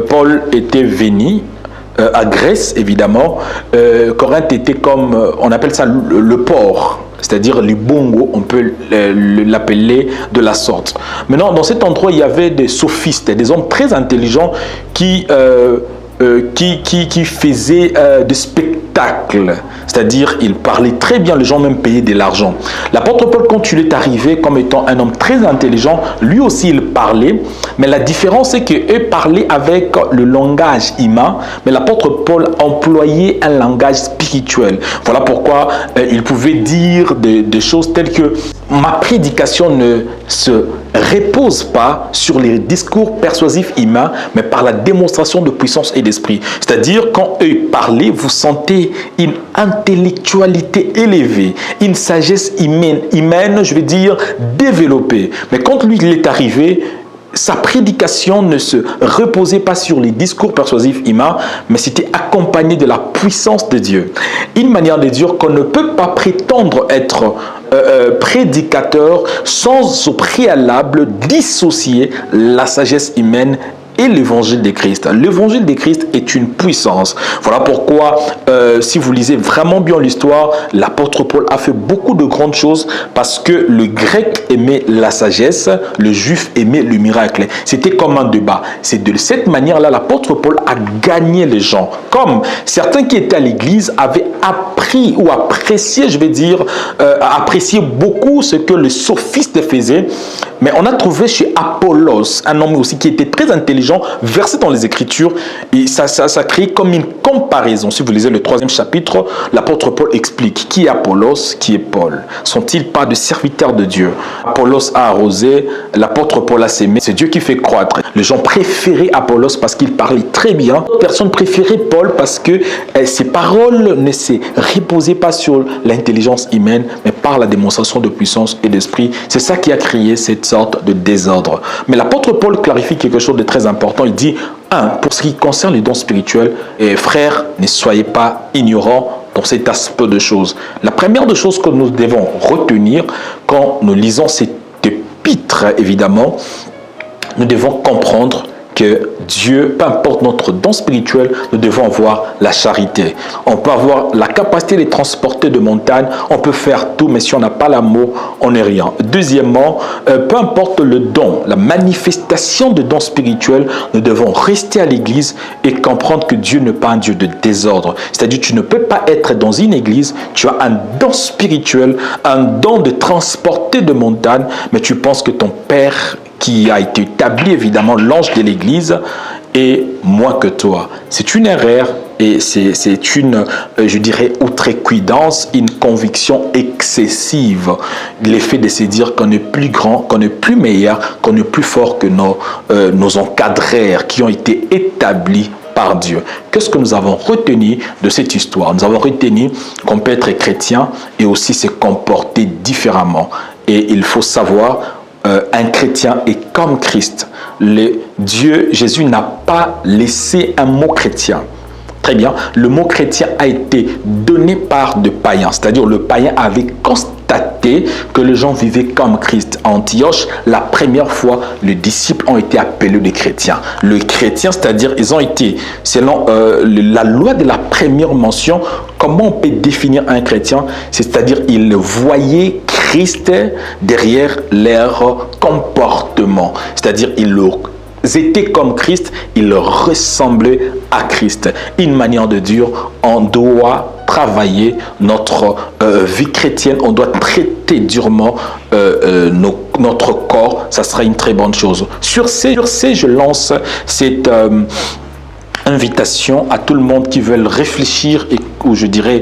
Paul était venu à Grèce, évidemment. Corinthe était comme, on appelle ça le port, c'est-à-dire les bongos, on peut l'appeler de la sorte. Maintenant, dans cet endroit, il y avait des sophistes, des hommes très intelligents qui faisaient des spectacles. C'est-à-dire, ils parlaient très bien, les gens même payaient de l'argent. L'apôtre Paul, quand il est arrivé comme étant un homme très intelligent, lui aussi il parlait, mais la différence c'est qu'eux parlaient avec le langage humain, mais l'apôtre Paul employait un langage spirituel. Voilà pourquoi il pouvait dire des choses telles que ma prédication ne se repose pas sur les discours persuasifs humains, mais par la démonstration de puissance et d'esprit. C'est-à-dire, quand eux parlaient, vous sentez une intellectualité élevée, une sagesse humaine, je veux dire, développée. Mais quand lui, il est arrivé, sa prédication ne se reposait pas sur les discours persuasifs humains, mais c'était accompagné de la puissance de Dieu. Une manière de dire qu'on ne peut pas prétendre être prédicateur sans au préalable dissocier la sagesse humaine et l'évangile de Christ. L'évangile de Christ est une puissance. Voilà pourquoi, si vous lisez vraiment bien l'histoire, l'apôtre Paul a fait beaucoup de grandes choses parce que le grec aimait la sagesse, le juif aimait le miracle. C'était comme un débat. C'est de cette manière-là, l'apôtre Paul a gagné les gens. Comme certains qui étaient à l'église avaient appris ou apprécié, je vais dire, apprécié beaucoup ce que les sophistes faisaient. Mais on a trouvé chez Apollos, un homme aussi qui était très intelligent, versé dans les Écritures, et ça crée comme une comparaison. Si vous lisez le 3e chapitre, l'apôtre Paul explique qui est Apollos, qui est Paul. Sont-ils pas des serviteurs de Dieu? Apollos a arrosé, l'apôtre Paul a sémé, c'est Dieu qui fait croître. Les gens préféraient Apollos parce qu'il parlait très bien. Personne préférait Paul parce que ses paroles ne se reposaient pas sur l'intelligence humaine, mais par la démonstration de puissance et d'esprit. C'est ça qui a créé cette sorte de désordre. Mais l'apôtre Paul clarifie quelque chose de très important. Il dit, pour ce qui concerne les dons spirituels, frères, ne soyez pas ignorants dans cet aspect de choses. La première des choses que nous devons retenir quand nous lisons cette épître, évidemment, nous devons comprendre que Dieu, peu importe notre don spirituel, nous devons avoir la charité. On peut avoir la capacité de transporter de montagnes, on peut faire tout, mais si on n'a pas l'amour, on n'est rien. Deuxièmement, peu importe le don, la manifestation de dons spirituels, nous devons rester à l'église et comprendre que Dieu n'est pas un Dieu de désordre. C'est-à-dire, tu ne peux pas être dans une église, tu as un don spirituel, un don de transporter de montagnes, mais tu penses que ton Père qui a été établi, évidemment, l'ange de l'église, est moins que toi. C'est une erreur et c'est une, je dirais, outrecuidance, une conviction excessive. L'effet de se dire qu'on est plus grand, qu'on est plus meilleur, qu'on est plus fort que nos encadreurs qui ont été établis par Dieu. Qu'est-ce que nous avons retenu de cette histoire? Nous avons retenu qu'on peut être chrétien et aussi se comporter différemment. Et il faut savoir, un chrétien est comme Christ. Jésus n'a pas laissé un mot chrétien. Très bien. Le mot chrétien a été donné par des païens. C'est-à-dire le païen avait constaté que les gens vivaient comme Christ. À Antioche, la première fois, les disciples ont été appelés des chrétiens. Le chrétien, c'est-à-dire ils ont été, selon la loi de la première mention, comment on peut définir un chrétien? C'est-à-dire ils voyaient Christ derrière leur comportement. C'est-à-dire ils étaient comme Christ, ils ressemblaient à Christ. Une manière de dire, on doit travailler notre vie chrétienne, on doit traiter durement notre corps, ça sera une très bonne chose. Sur ces, je lance cette invitation à tout le monde qui veut réfléchir et, ou je dirais,